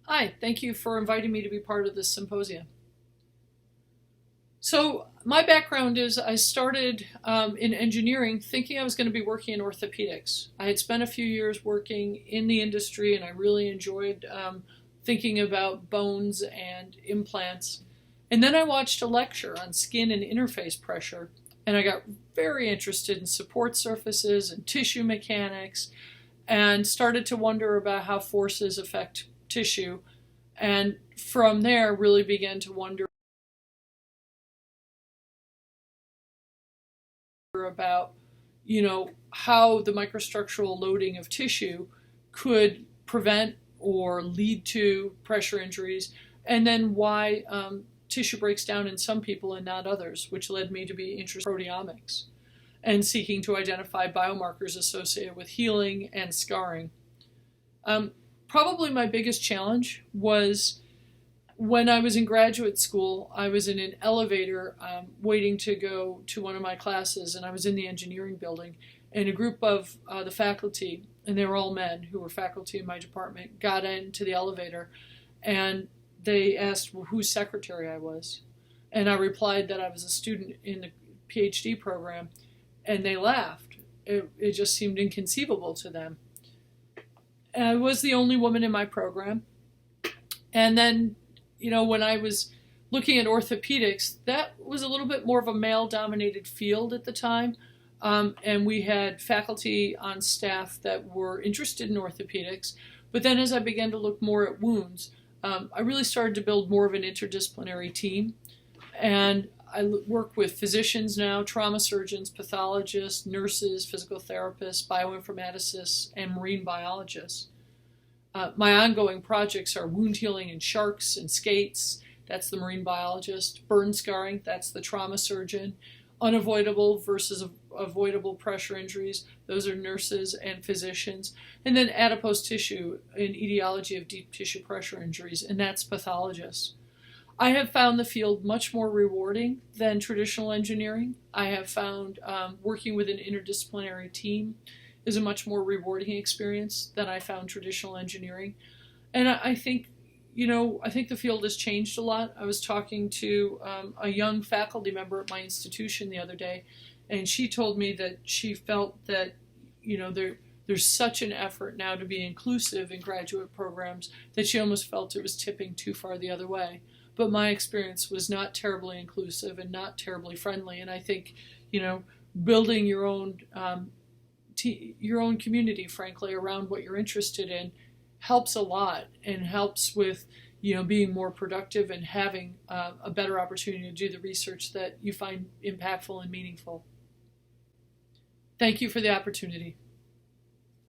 Hi, thank you for inviting me to be part of this symposium. So, my background is I started in engineering thinking I was going to be working in orthopedics. I had spent a few years working in the industry and I really enjoyed thinking about bones and implants. And then I watched a lecture on skin and interface pressure, and I got very interested in support surfaces and tissue mechanics and started to wonder about how forces affect tissue. And from there, really began to wonder about, how the microstructural loading of tissue could prevent or lead to pressure injuries, and then why tissue breaks down in some people and not others, which led me to be interested in proteomics and seeking to identify biomarkers associated with healing and scarring. Um, Probably my biggest challenge was when I was in graduate school. I was in an elevator waiting to go to one of my classes, and I was in the engineering building. And a group of the faculty, and they were all men who were faculty in my department, got into the elevator and they asked whose secretary I was. And I replied that I was a student in the PhD program, and they laughed. It just seemed inconceivable to them. And I was the only woman in my program. And then when I was looking at orthopedics, that was a little bit more of a male dominated field at the time. And we had faculty on staff that were interested in orthopedics. But then as I began to look more at wounds, I really started to build more of an interdisciplinary team. And I work with physicians now, trauma surgeons, pathologists, nurses, physical therapists, bioinformaticists, and marine biologists. My ongoing projects are wound healing in sharks and skates, that's the marine biologist; burn scarring, that's the trauma surgeon; unavoidable versus avoidable pressure injuries, those are nurses and physicians; and then adipose tissue in etiology of deep tissue pressure injuries, and that's pathologists. I have found the field much more rewarding than traditional engineering. I have found working with an interdisciplinary team is a much more rewarding experience than I found traditional engineering. And I think, I think the field has changed a lot. I was talking to a young faculty member at my institution the other day, and she told me that she felt that, there's such an effort now to be inclusive in graduate programs that she almost felt it was tipping too far the other way. But my experience was not terribly inclusive and not terribly friendly. And I think, building your own community, frankly, around what you're interested in helps a lot and helps with, being more productive and having a better opportunity to do the research that you find impactful and meaningful. Thank you for the opportunity.